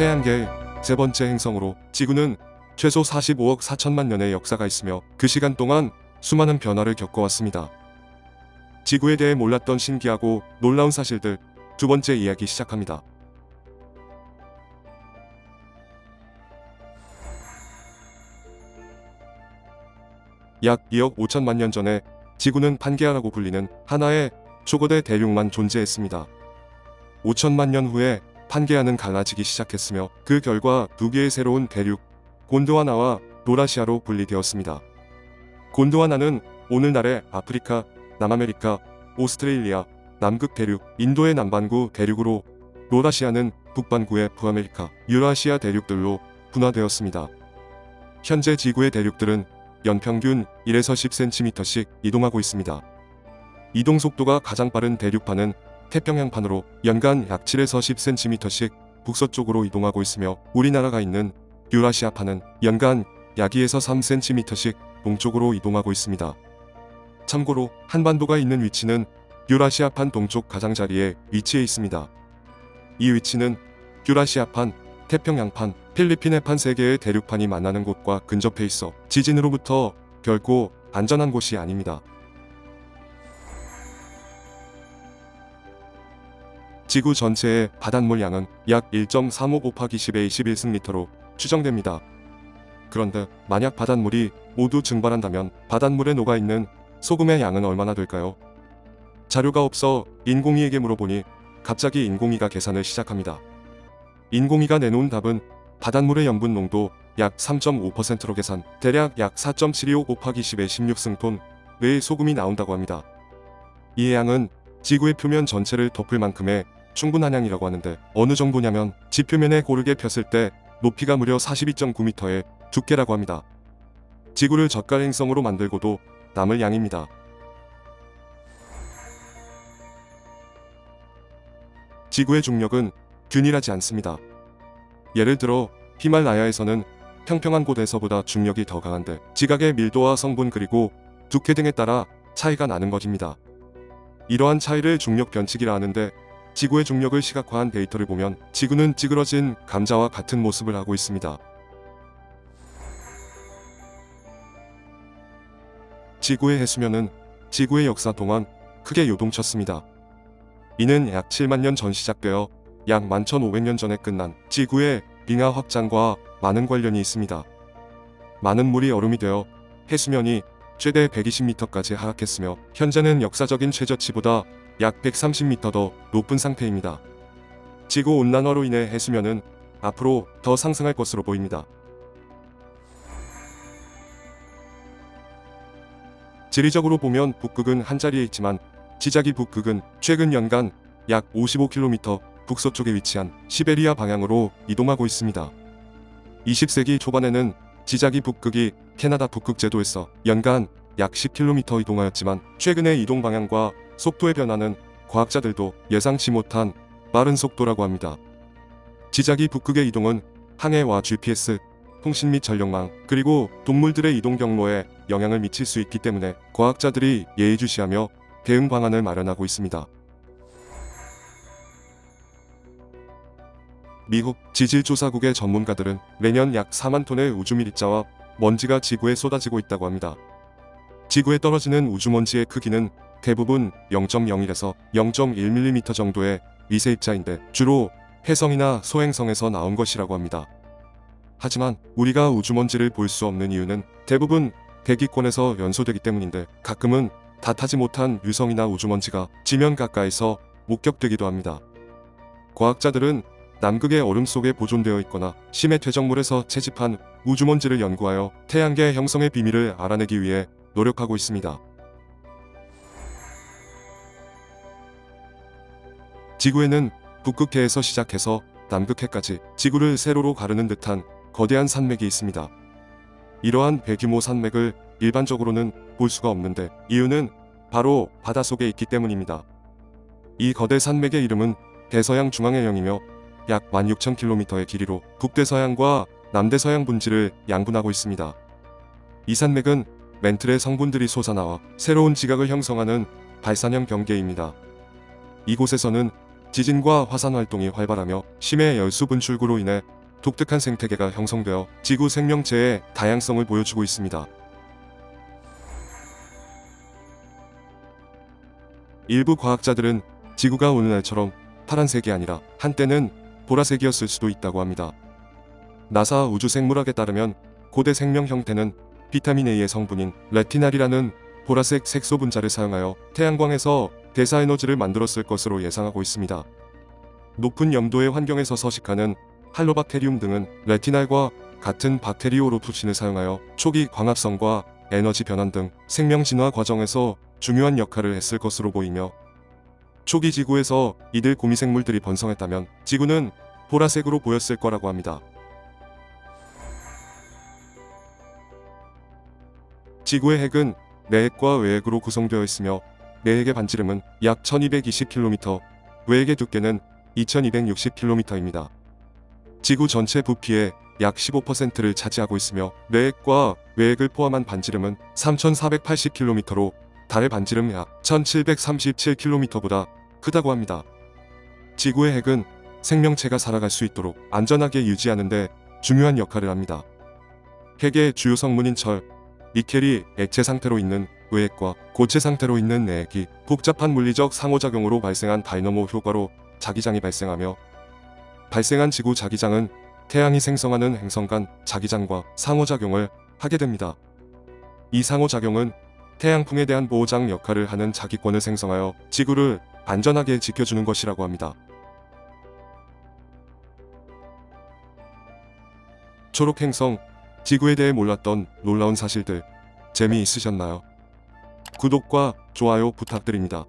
태양계의 세 번째 행성으로 지구는 최소 45억 4천만 년의 역사가 있으며 그 시간 동안 수많은 변화를 겪어왔습니다. 지구에 대해 몰랐던 신기하고 놀라운 사실들, 두 번째 이야기 시작합니다. 약 2억 5천만 년 전에 지구는 판게아라고 불리는 하나의 초거대 대륙만 존재했습니다. 5천만 년 후에 판게아는 갈라지기 시작했으며 그 결과 두 개의 새로운 대륙, 곤드와나와 로라시아로 분리되었습니다. 곤드와나는 오늘날의 아프리카, 남아메리카, 오스트레일리아, 남극 대륙, 인도의 남반구 대륙으로, 로라시아는 북반구의 북아메리카, 유라시아 대륙들로 분화되었습니다. 현재 지구의 대륙들은 연평균 1에서 10cm씩 이동하고 있습니다. 이동 속도가 가장 빠른 대륙판은 태평양판으로 연간 약 7에서 10cm씩 북서쪽으로 이동하고 있으며, 우리나라가 있는 유라시아판은 연간 약 2에서 3cm씩 동쪽으로 이동하고 있습니다. 참고로 한반도가 있는 위치는 유라시아판 동쪽 가장자리에 위치해 있습니다. 이 위치는 유라시아판, 태평양판, 필리핀해판 세 개의 대륙판이 만나는 곳과 근접해 있어 지진으로부터 결코 안전한 곳이 아닙니다. 지구 전체의 바닷물 양은 약 1.35 곱하기 10의 21승리터로 추정됩니다. 그런데 만약 바닷물이 모두 증발한다면 바닷물에 녹아있는 소금의 양은 얼마나 될까요? 자료가 없어 인공위에게 물어보니 갑자기 인공위가 계산을 시작합니다. 인공위가 내놓은 답은 바닷물의 염분 농도 약 3.5%로 계산, 대략 약 4.725 곱하기 10의 16승톤의 소금이 나온다고 합니다. 이 양은 지구의 표면 전체를 덮을 만큼의 충분한 양이라고 하는데, 어느 정도냐면 지표면에 고르게 폈을 때 높이가 무려 42.9m의 두께라고 합니다. 지구를 젓갈 행성으로 만들고도 남을 양입니다. 지구의 중력은 균일하지 않습니다. 예를 들어 히말라야에서는 평평한 곳에서보다 중력이 더 강한데, 지각의 밀도와 성분 그리고 두께 등에 따라 차이가 나는 것입니다. 이러한 차이를 중력 변칙이라 하는데, 지구의 중력을 시각화한 데이터를 보면 지구는 찌그러진 감자와 같은 모습을 하고 있습니다. 지구의 해수면은 지구의 역사 동안 크게 요동쳤습니다. 이는 약 7만 년 전 시작되어 약 11,500년 전에 끝난 지구의 빙하 확장과 많은 관련이 있습니다. 많은 물이 얼음이 되어 해수면이 최대 120m까지 하락했으며, 현재는 역사적인 최저치보다 약 130m 더 높은 상태입니다. 지구 온난화로 인해 해수면은 앞으로 더 상승할 것으로 보입니다. 지리적으로 보면 북극은 한자리에 있지만 지자기 북극은 최근 연간 약 55km 북서쪽에 위치한 시베리아 방향으로 이동하고 있습니다. 20세기 초반에는 지자기 북극이 캐나다 북극 제도에서 연간 약 10km 이동하였지만, 최근의 이동 방향과 속도의 변화는 과학자들도 예상치 못한 빠른 속도라고 합니다. 지자기 북극의 이동은 항해와 GPS, 통신 및 전력망, 그리고 동물들의 이동 경로에 영향을 미칠 수 있기 때문에 과학자들이 예의주시하며 대응 방안을 마련하고 있습니다. 미국 지질조사국의 전문가들은 매년 약 4만 톤의 우주미립자와 먼지가 지구에 쏟아지고 있다고 합니다. 지구에 떨어지는 우주먼지의 크기는 대부분 0.01에서 0.1mm 정도의 미세입자인데, 주로 해성이나 소행성에서 나온 것이라고 합니다. 하지만 우리가 우주먼지를 볼 수 없는 이유는 대부분 대기권에서 연소되기 때문인데, 가끔은 다 타지 못한 유성이나 우주먼지가 지면 가까이서 목격되기도 합니다. 과학자들은 남극의 얼음 속에 보존되어 있거나 심해 퇴적물에서 채집한 우주먼지를 연구하여 태양계 형성의 비밀을 알아내기 위해 노력하고 있습니다. 지구에는 북극해에서 시작해서 남극해까지 지구를 세로로 가르는 듯한 거대한 산맥이 있습니다. 이러한 대규모 산맥을 일반적으로는 볼 수가 없는데, 이유는 바로 바닷속에 있기 때문입니다. 이 거대 산맥의 이름은 대서양 중앙해령이며 약 16,000km의 길이로 북대서양과 남대서양 분지를 양분하고 있습니다. 이 산맥은 멘틀의 성분들이 솟아나와 새로운 지각을 형성하는 발산형 경계입니다. 이곳에서는 지진과 화산 활동이 활발하며 심해 열수 분출구로 인해 독특한 생태계가 형성되어 지구 생명체의 다양성을 보여주고 있습니다. 일부 과학자들은 지구가 오늘날처럼 파란색이 아니라 한때는 보라색이었을 수도 있다고 합니다. 나사 우주생물학에 따르면 고대 생명 형태는 비타민 A의 성분인 레티날이라는 보라색 색소 분자를 사용하여 태양광에서 대사에너지를 만들었을 것으로 예상하고 있습니다. 높은 염도의 환경에서 서식하는 할로박테리움 등은 레티날과 같은 박테리오로푸신을 사용하여 초기 광합성과 에너지 변환 등 생명 진화 과정에서 중요한 역할을 했을 것으로 보이며, 초기 지구에서 이들 고미생물들이 번성했다면 지구는 보라색으로 보였을 거라고 합니다. 지구의 핵은 내핵과 외핵으로 구성되어 있으며 내핵의 반지름은 약 1220km, 외핵의 두께는 2260km입니다. 지구 전체 부피의 약 15%를 차지하고 있으며 내핵과 외핵을 포함한 반지름은 3480km로 달의 반지름 약 1737km보다 크다고 합니다. 지구의 핵은 생명체가 살아갈 수 있도록 안전하게 유지하는 데 중요한 역할을 합니다. 핵의 주요 성분인 철, 니켈이 액체 상태로 있는 외핵과 고체 상태로 있는 내핵이 복잡한 물리적 상호작용으로 발생한 다이너모 효과로 자기장이 발생하며, 발생한 지구 자기장은 태양이 생성하는 행성 간 자기장과 상호작용을 하게 됩니다. 이 상호작용은 태양풍에 대한 보호장 역할을 하는 자기권을 생성하여 지구를 안전하게 지켜주는 것이라고 합니다. 초록행성, 지구에 대해 몰랐던 놀라운 사실들 재미있으셨나요? 구독과 좋아요 부탁드립니다.